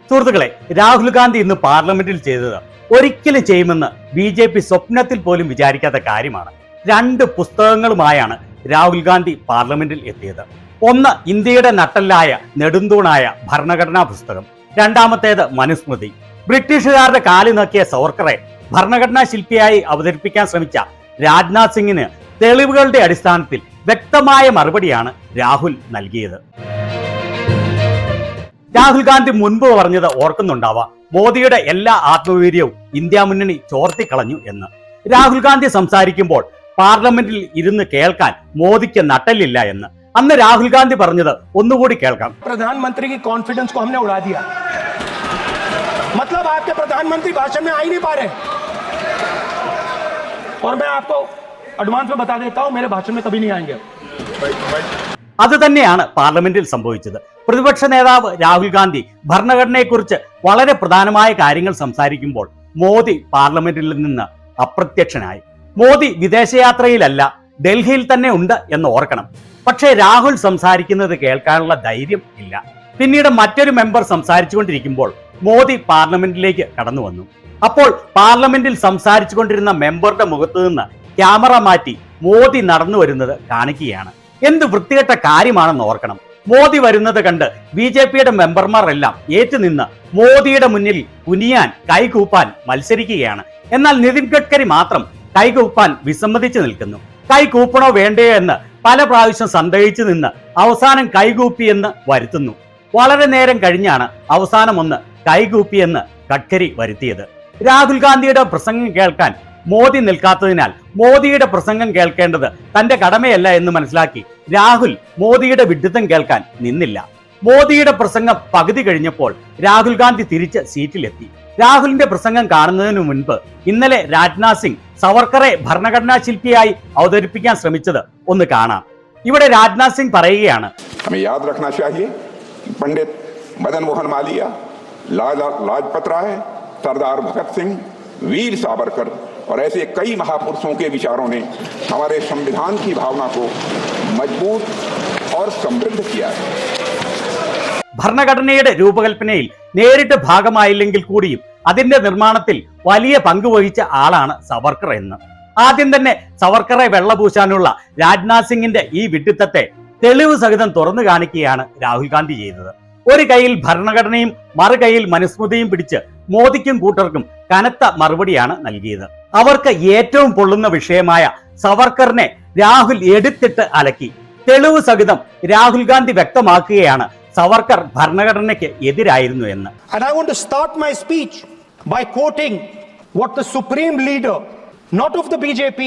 സുഹൃത്തുക്കളെ, രാഹുൽ ഗാന്ധി ഇന്ന് പാർലമെന്റിൽ ചെയ്തത് ഒരിക്കലും ചെയ്യുമെന്ന് BJP സ്വപ്നത്തിൽ പോലും വിചാരിക്കാത്ത കാര്യമാണ്. 2 പുസ്തകങ്ങളുമായാണ് രാഹുൽ ഗാന്ധി പാർലമെന്റിൽ എത്തിയത്. ഒന്ന് ഇന്ത്യയുടെ നട്ടെല്ലായ നെടുന്തൂണായ ഭരണഘടനാ പുസ്തകം, രണ്ടാമത്തേത് മനുസ്മൃതി. ബ്രിട്ടീഷുകാരുടെ കാലി നക്കിയ സവർക്കറെ ഭരണഘടനാ ശില്പിയായി അവതരിപ്പിക്കാൻ ശ്രമിച്ച രാജ്നാഥ് സിംഗിന് തെളിവുകളുടെ അടിസ്ഥാനത്തിൽ വ്യക്തമായ മറുപടിയാണ് രാഹുൽ നൽകിയത്. രാഹുൽ ഗാന്ധി മുൻപ് പറഞ്ഞത് ഓർക്കുന്നുണ്ടാവാം, മോദിയുടെ എല്ലാ ആത്മവീര്യവും ഇന്ത്യ മുന്നണി ചോർത്തിക്കളഞ്ഞു എന്ന്. രാഹുൽ ഗാന്ധി സംസാരിക്കുമ്പോൾ പാർലമെന്റിൽ ഇരുന്ന് കേൾക്കാൻ മോദിക്ക് നട്ടലില്ല എന്ന്. അന്ന് രാഹുൽ ഗാന്ധി പറഞ്ഞത് ഒന്നുകൂടി കേൾക്കാം. प्रधानमंत्री की कॉन्फिडेंस को हमने उड़ा दिया. मतलब आपके प्रधानमंत्री भाषण में आ ही नहीं पा रहे. और मैं आपको एडवांस में बता देता हूं, मेरे भाषण में कभी नहीं आएंगे. അത് തന്നെയാണ് പാർലമെന്റിൽ സംഭവിച്ചത്. പ്രതിപക്ഷ നേതാവ് രാഹുൽ ഗാന്ധി ഭരണഘടനയെക്കുറിച്ച് വളരെ പ്രധാനമായ കാര്യങ്ങൾ സംസാരിക്കുമ്പോൾ മോദി പാർലമെന്റിൽ നിന്ന് അപ്രത്യക്ഷനായി. മോദി വിദേശയാത്രയിലല്ല, ഡൽഹിയിൽ തന്നെ ഉണ്ട് എന്ന് ഓർക്കണം. പക്ഷേ രാഹുൽ സംസാരിക്കുന്നത് കേൾക്കാനുള്ള ധൈര്യം ഇല്ല. പിന്നീട് മറ്റൊരു മെമ്പർ സംസാരിച്ചുകൊണ്ടിരിക്കുമ്പോൾ മോദി പാർലമെന്റിലേക്ക് കടന്നു വന്നു. അപ്പോൾ പാർലമെന്റിൽ സംസാരിച്ചുകൊണ്ടിരുന്ന മെമ്പറുടെ മുഖത്തു നിന്ന് ക്യാമറ മാറ്റി മോദി നടന്നു വരുന്നത് കാണിക്കുകയാണ്. എന്ത് വൃത്തികെട്ട കാര്യമാണെന്ന് ഓർക്കണം. മോദി വരുന്നത് കണ്ട് BJPയുടെ മെമ്പർമാർ എല്ലാം ഏറ്റുനിന്ന് മോദിയുടെ മുന്നിൽ കുനിയാൻ കൈകൂപ്പാൻ മത്സരിക്കുകയാണ്. എന്നാൽ നിതിൻ ഗഡ്കരി മാത്രം കൈകൂപ്പാൻ വിസമ്മതിച്ചു നിൽക്കുന്നു. കൈകൂപ്പണോ വേണ്ടയോ എന്ന് പല പ്രാവശ്യം സന്ദേഹിച്ചു നിന്ന് അവസാനം കൈകൂപ്പിയെന്ന് വരുത്തുന്നു. വളരെ നേരം കഴിഞ്ഞാണ് അവസാനം ഒന്ന് കൈകൂപ്പിയെന്ന് ഗഡ്കരി വരുത്തിയത്. രാഹുൽ ഗാന്ധിയുടെ പ്രസംഗം കേൾക്കാൻ മോദി നിൽക്കാത്തതിനാൽ മോദിയുടെ പ്രസംഗം കേൾക്കേണ്ടത് തന്റെ കടമയല്ല എന്ന് മനസ്സിലാക്കി രാഹുൽ മോദിയുടെ വിഡ്ഢിത്തം കേൾക്കാൻ നിന്നില്ല. മോദിയുടെ പ്രസംഗം പകുതി കഴിഞ്ഞപ്പോൾ രാഹുൽ ഗാന്ധി തിരിച്ച് സീറ്റിലെത്തി. രാഹുലിന്റെ പ്രസംഗം കാണുന്നതിനു മുൻപ് ഇന്നലെ രാജ്നാഥ് സിംഗ് സവർക്കറെ ഭരണഘടനാ ശില്പിയായി അവതരിപ്പിക്കാൻ ശ്രമിച്ചത് ഒന്ന് കാണാം. ഇവിടെ രാജ്നാഥ് സിംഗ് പറയുകയാണ്, पंडित मदन मोहन मालवीय, लाला लाजपत राय, सरदार भगत सिंह, वीर सावरकर और ऐसे कई महापुरुषों के विचारों ने हमारे संविधान की भावना को मजबूत और समृद्ध किया है. ഭരണഘടനയുടെ രൂപകൽപ്പനയിൽ നേരിട്ട് ഭാഗമായില്ലെങ്കിൽ കൂടിയും അതിന്റെ നിർമ്മാണത്തിൽ വലിയ പങ്ക് വഹിച്ച ആളാണ് സവർക്കർ എന്ന്. ആദ്യം തന്നെ സവർക്കറെ വെള്ളപൂശാനുള്ള രാജ്നാഥ് സിംഗിന്റെ ഈ വിഡ്ഢിത്തത്തെ തെളിവ് സഹിതം തുറന്നു കാണിക്കുകയാണ് രാഹുൽ ഗാന്ധി ചെയ്തത്. ഒരു കൈയിൽ ഭരണഘടനയും മറു കൈയിൽ മനുസ്മൃതിയും പിടിച്ച് മോദിക്കും കൂട്ടർക്കും കനത്ത മറുപടിയാണ് നൽകിയത്. അവർക്ക് ഏറ്റവും പൊള്ളുന്ന വിഷയമായ സവർക്കറിനെ രാഹുൽ എടുത്തിട്ട് അലക്കി. തെളിവ് സഹിതം രാഹുൽ ഗാന്ധി വ്യക്തമാക്കുകയാണ് സവർക്കർ ഭരണഘടനയ്ക്ക് എതിരായിരുന്നു എന്ന്. And I want to start my speech by quoting what the supreme leader, not of the BJP,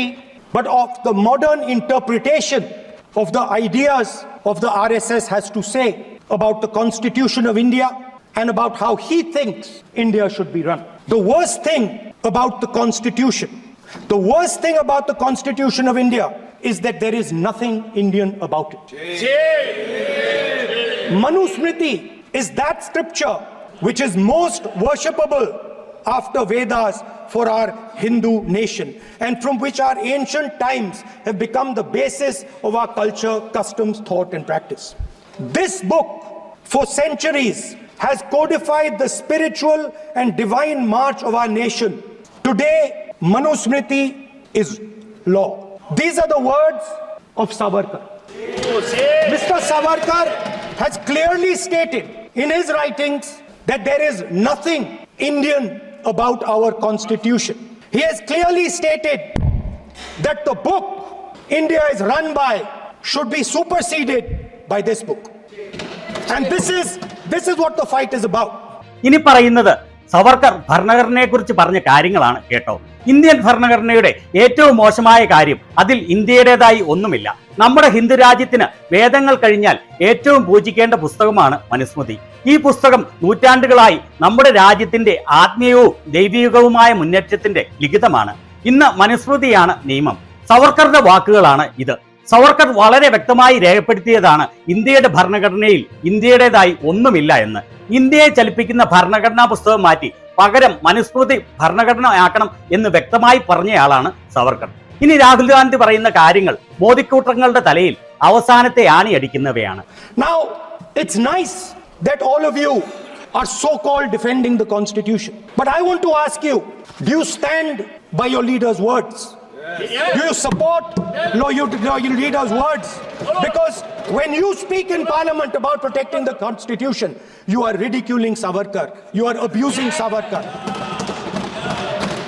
but of the modern interpretation of the ideas of the RSS has to say about the Constitution of India and about how he thinks India should be run. The worst thing about the Constitution, the worst thing about the Constitution of India is that there is nothing Indian about it. Manusmriti is that scripture which is most worshipable after Vedas for our Hindu nation, and from which our ancient times have become the basis of our culture, customs, thought and practice. This book for centuries has codified the spiritual and divine march of our nation. Today, Manusmriti is law. These are the words of Savarkar. Mr. Savarkar has clearly stated in his writings that there is nothing Indian about our Constitution. He has clearly stated that the book India is run by should be superseded by this book. And this is what the fight is about. ഇനി പറയുന്നത് സവർക്കർ ഭരണഘടനയെക്കുറിച്ച് പറഞ്ഞ കാര്യങ്ങളാണ് കേട്ടോ. Indian ഭരണഘടനയുടെ ഏറ്റവും മോശമായ കാര്യം അതിൽ ഇന്ത്യയുടേതായി ഒന്നുമില്ല. നമ്മുടെ ഹിന്ദു രാജ്യത്തിന് വേദങ്ങൾ കഴിഞ്ഞാൽ ഏറ്റവും പൂജിക്കേണ്ട പുസ്തകമാണ് മനുസ്മൃതി. ഈ പുസ്തകം നൂറ്റാണ്ടുകളായി നമ്മുടെ രാജ്യത്തിന്റെ ആത്മീയവും ദൈവികവുമായ മുന്നേറ്റത്തിന്റെ ലിഖിതമാണ്. ഇന്ന് മനുസ്മൃതിയാണ് നിയമം. സവർക്കറുടെ വാക്കുകളാണ് ഇത്. സവർക്കർ വളരെ വ്യക്തമായി രേഖപ്പെടുത്തിയതാണ് ഇന്ത്യയുടെ ഭരണഘടനയിൽ ഇന്ത്യയുടേതായി ഒന്നുമില്ല എന്ന്. ഇന്ത്യയെ ചലിപ്പിക്കുന്ന ഭരണഘടനാ പുസ്തകം മാറ്റി പകരം മനുസ്മൃതി ഭരണഘടനയാക്കണം എന്ന് വ്യക്തമായി പറഞ്ഞയാളാണ് സവർക്കർ. ഇനി രാഹുൽ ഗാന്ധി പറയുന്ന കാര്യങ്ങൾ മോദിക്കൂട്ടങ്ങളുടെ തലയിൽ അവസാനത്തെ ആണി അടിക്കുന്നവയാണ്. Now it's nice that all of you are so-called defending the Constitution. But I want to ask you, do you stand by your leader's words? Do you support your leader's words? Because when you speak in Parliament about protecting the Constitution, you are ridiculing Savarkar. You are abusing Savarkar.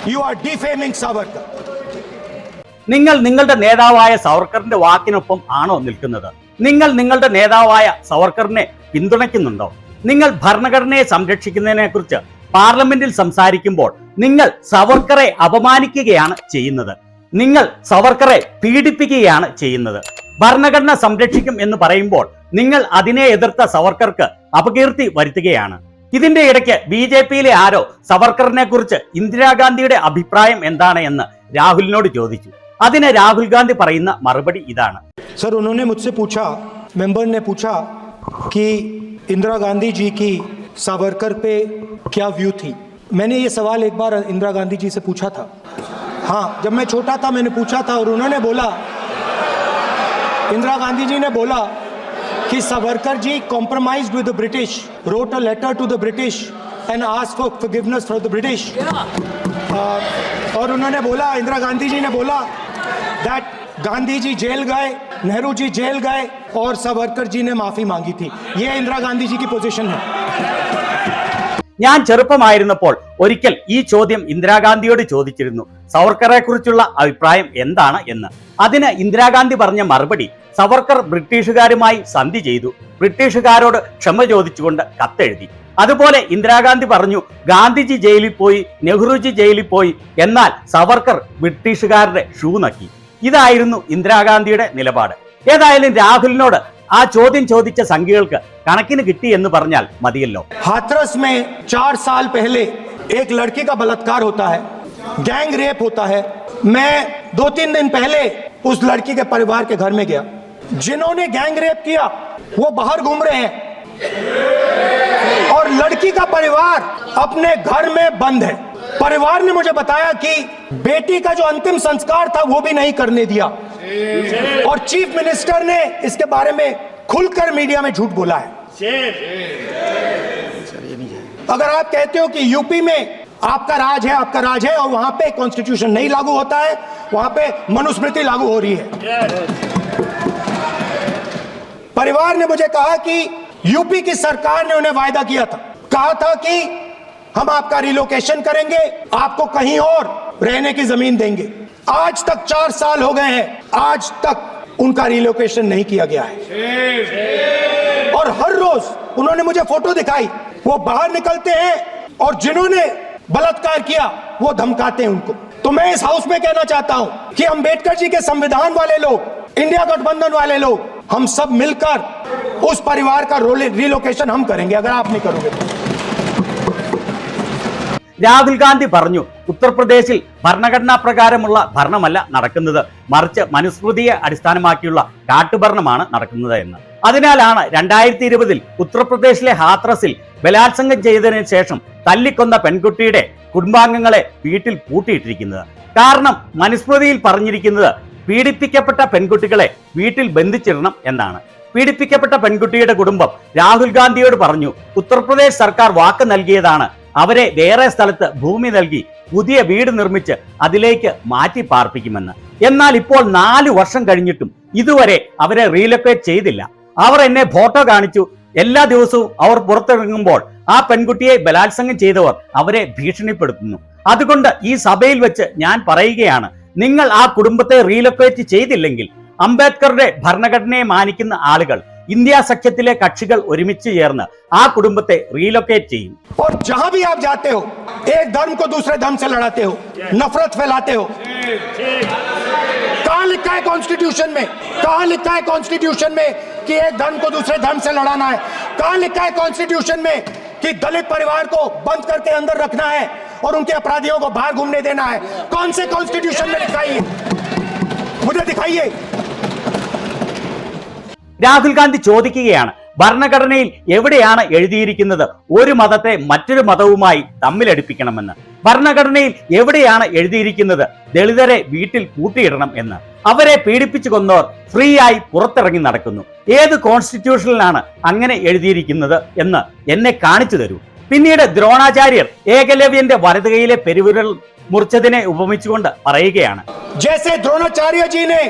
You are defaming Savarkar. നിങ്ങൾ നിങ്ങളുടെ നേതാവായ സവർക്കറിന്റെ വാക്കിനൊപ്പം ആണോ നിൽക്കുന്നത്? നിങ്ങൾ നിങ്ങളുടെ നേതാവായ സവർക്കറിനെ പിന്തുണയ്ക്കുന്നുണ്ടോ? നിങ്ങൾ ഭരണഘടനയെ സംരക്ഷിക്കുന്നതിനെ കുറിച്ച് പാർലമെന്റിൽ സംസാരിക്കുമ്പോൾ നിങ്ങൾ സവർക്കറെ അപമാനിക്കുകയാണ് ചെയ്യുന്നത്. നിങ്ങൾ സവർക്കറെ പീഡിപ്പിക്കുകയാണ് ചെയ്യുന്നത്. ഭരണഘടന സംരക്ഷിക്കും എന്ന് പറയുമ്പോൾ നിങ്ങൾ അതിനെ എതിർത്ത സവർക്കർക്ക് അപകീർത്തി വരുത്തുകയാണ്. ഇതിന്റെ ഇടയ്ക്ക് BJPയിലെ ആരോ സവർക്കറിനെ കുറിച്ച് ഇന്ദിരാഗാന്ധിയുടെ അഭിപ്രായം എന്താണ് എന്ന് രാഹുലിനോട് ചോദിച്ചു. അതിന് രാഹുൽ ഗാന്ധി പറയുന്ന മറുപടി ഇതാണ്. सर, उन्होंने मुझसे पूछा, मेंबर ने पूछा कि इंदिरा गांधी जी की सावरकर पे क्या व्यू थी. मैंने ये सवाल एक बार इंदिरा गांधी जी से पूछा था. हाँ, जब मैं छोटा था मैंने पूछा था और उन्होंने बोला, इंदिरा गांधी जी ने बोला कि Savarkar ji compromised with the British, wrote a letter to the British and asked for forgiveness from the British. और उन्होंने बोला, इंदिरा गांधी जी ने बोला that गांधी जी जेल गए, नेहरू जी जेल गए और सावरकर जी ने माफी मांगी थी. ये इंदिरा गांधी जी की पोजीशन है. ഞാൻ ചെറുപ്പമായിരുന്നപ്പോൾ ഒരിക്കൽ ഈ ചോദ്യം ഇന്ദിരാഗാന്ധിയോട് ചോദിച്ചിരുന്നു, സവർക്കറെ കുറിച്ചുള്ള അഭിപ്രായം എന്താണ് എന്ന്. അതിന് ഇന്ദിരാഗാന്ധി പറഞ്ഞ മറുപടി, സവർക്കർ ബ്രിട്ടീഷുകാരുമായി സന്ധി ചെയ്തു, ബ്രിട്ടീഷുകാരോട് ക്ഷമ ചോദിച്ചുകൊണ്ട് കത്തെഴുതി. അതുപോലെ ഇന്ദിരാഗാന്ധി പറഞ്ഞു, ഗാന്ധിജി ജയിലിൽ പോയി, നെഹ്റുജി ജയിലിൽ പോയി, എന്നാൽ സവർക്കർ ബ്രിട്ടീഷുകാരുടെ ഷൂ നക്കി. ഇതായിരുന്നു ഇന്ദിരാഗാന്ധിയുടെ നിലപാട്. ഏതായാലും രാഹുലിനോട് ആ ചോദ്യം ചോദിച്ച സംഖ്യകൾക്ക് കണക്കിന് കിട്ടി എന്ന് പറഞ്ഞാൽ മതിയല്ലോ. हाथरस में 4 साल पहले एक लड़की का बलात्कार होता है, गैंग रेप होता है. मैं 2-3 दिन पहले उस लड़की के परिवार के घर में गया. जिन्होंने गैंग रेप किया वो बाहर घूम रहे हैं और लड़की का परिवार अपने घर में बंद है. परिवार ने मुझे बताया कि बेटी का जो अंतिम संस्कार था वो भी नहीं करने दिया और चीफ मिनिस्टर ने इसके बारे में खुलकर मीडिया में झूठ बोला है. अगर आप कहते हो कि यूपी में आपका राज है और वहां पे कॉन्स्टिट्यूशन नहीं लागू होता है, वहां पे मनुस्मृति लागू हो रही है. परिवार ने मुझे कहा कि यूपी की सरकार ने उन्हें वायदा किया था, कहा था कि हम आपका रिलोकेशन करेंगे, आपको कहीं और रहने की जमीन देंगे. आज तक 4 साल हो गए हैं, आज तक उनका रिलोकेशन नहीं किया गया है. और हर रोज उन्होंने मुझे फोटो दिखाई, वो बाहर निकलते हैं और जिन्होंने बलात्कार किया वो धमकाते हैं उनको. तो मैं इस हाउस में कहना चाहता हूं कि अंबेडकर जी के संविधान वाले लोग, इंडिया गठबंधन वाले लोग, हम सब मिलकर उस परिवार का रिलोकेशन हम करेंगे अगर आप नहीं करोगे. രാഹുൽ ഗാന്ധി പറഞ്ഞു, ഉത്തർപ്രദേശിൽ ഭരണഘടനാ പ്രകാരമുള്ള ഭരണമല്ല നടക്കുന്നത്, മറിച്ച് മനുസ്മൃതിയെ അടിസ്ഥാനമാക്കിയുള്ള കാട്ടുഭരണമാണ് നടക്കുന്നത് എന്ന്. അതിനാലാണ് 2020 ഉത്തർപ്രദേശിലെ ഹാത്രസിൽ ബലാത്സംഗം ചെയ്തതിനു ശേഷം തല്ലിക്കൊന്ന പെൺകുട്ടിയുടെ കുടുംബാംഗങ്ങളെ വീട്ടിൽ പൂട്ടിയിട്ടിരിക്കുന്നത്. കാരണം മനുസ്മൃതിയിൽ പറഞ്ഞിരിക്കുന്നത് പീഡിപ്പിക്കപ്പെട്ട പെൺകുട്ടികളെ വീട്ടിൽ ബന്ധിച്ചിടണം എന്നാണ്. പീഡിപ്പിക്കപ്പെട്ട പെൺകുട്ടിയുടെ കുടുംബം രാഹുൽ ഗാന്ധിയോട് പറഞ്ഞു, ഉത്തർപ്രദേശ് സർക്കാർ വാക്ക് നൽകിയതാണ്, അവരെ വേറെ സ്ഥലത്ത് ഭൂമി നൽകി പുതിയ വീട് നിർമ്മിച്ച് അതിലേക്ക് മാറ്റി പാർപ്പിക്കുമെന്ന്. എന്നാൽ ഇപ്പോൾ 4 വർഷം കഴിഞ്ഞിട്ടും ഇതുവരെ അവരെ റീലൊക്കേറ്റ് ചെയ്തില്ല. അവർ എന്നെ ഫോട്ടോ കാണിച്ചു. എല്ലാ ദിവസവും അവർ പുറത്തിറങ്ങുമ്പോൾ ആ പെൺകുട്ടിയെ ബലാത്സംഗം ചെയ്തവർ അവരെ ഭീഷണിപ്പെടുത്തുന്നു. അതുകൊണ്ട് ഈ സഭയിൽ വെച്ച് ഞാൻ പറയുകയാണ്, നിങ്ങൾ ആ കുടുംബത്തെ റീലൊക്കേറ്റ് ചെയ്തില്ലെങ്കിൽ അംബേദ്കറുടെ ഭരണഘടനയെ മാനിക്കുന്ന ആളുകൾ, ഇന്ത്യ സഖ്യത്തിലെ കക്ഷികൾ ഒരുമിച്ച് ചേർന്ന് ആ കുടുംബത്തെ റീലൊക്കേറ്റ് ചെയ്യും. और जहां भी आप जाते हो, एक धर्म को दूसरे धर्म से लड़ाते हो, नफरत फैलाते हो. कहां लिखा है कॉन्स्टिट्यूशन में? कहां लिखा है कॉन्स्टिट्यूशन में कि एक धर्म को दूसरे धर्म से लड़ाना है? कहां लिखा है कॉन्स्टिट्यूशन में कि दलित परिवार को बंद करके अंदर रखना है और उनके अपराधियों को बाहर घूमने देना है? कौन से कॉन्स्टिट्यूशन में लिखा है? मुझे दिखाइए. രാഹുൽ ഗാന്ധി ചോദിക്കുകയാണ്, ഭരണഘടനയിൽ എവിടെയാണ് എഴുതിയിരിക്കുന്നത് ഒരു മതത്തെ മറ്റൊരു മതവുമായി തമ്മിലടിപ്പിക്കണമെന്ന്? ഭരണഘടനയിൽ എവിടെയാണ് എഴുതിയിരിക്കുന്നത് ദളിതരെ വീട്ടിൽ പൂട്ടിയിടണം എന്ന്? അവരെ പീഡിപ്പിച്ചു കൊന്നവർ ഫ്രീ ആയി പുറത്തിറങ്ങി നടക്കുന്നു. ഏത് കോൺസ്റ്റിറ്റ്യൂഷനിലാണ് അങ്ങനെ എഴുതിയിരിക്കുന്നത് എന്ന് എന്നെ കാണിച്ചു തരൂ. പിന്നീട് ദ്രോണാചാര്യർ ഏകലവ്യന്റെ വലതുകൈയിലെ പെരുവിരൽ മുറിച്ചതിനെ ഉപമിച്ചുകൊണ്ട് പറയുകയാണ്, जैसे द्रोणाचार्य जी ने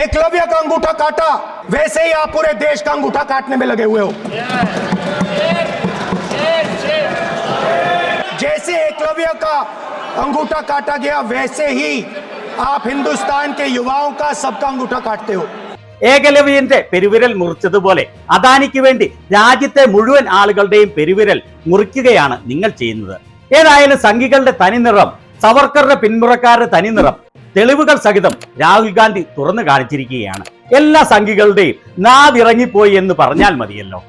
एकलव्य का अंगूठा काटा, वैसे ही आप पूरे देश का अंगूठा काटने में लगे हुए हो। जैसे एकलव्य का अंगूठा काटा गया, वैसे ही आप हिंदुस्तान के युवाओं का सबका अंगूठा काटते हो। ഏകലവ്യന്റെ പെരുവിരൽ മുറിച്ചതുപോലെ അദാനിക്ക് വേണ്ടി രാജ്യത്തെ മുഴുവൻ ആളുകളുടെയും പെരുവിരൽ മുറിക്കുകയാണ് നിങ്ങൾ ചെയ്യുന്നത്. ഏതായാലും സംഘികളുടെ തനിനിറം, സവർക്കറുടെ പിന്മുറക്കാരുടെ തനിനിറം തെളിവുകൾ സഹിതം രാഹുൽ ഗാന്ധി തുറന്നു കാണിച്ചിരിക്കുകയാണ്. എല്ലാ സംഘികളുടെയും നാവിറങ്ങിപ്പോയി എന്ന് പറഞ്ഞാൽ മതിയല്ലോ.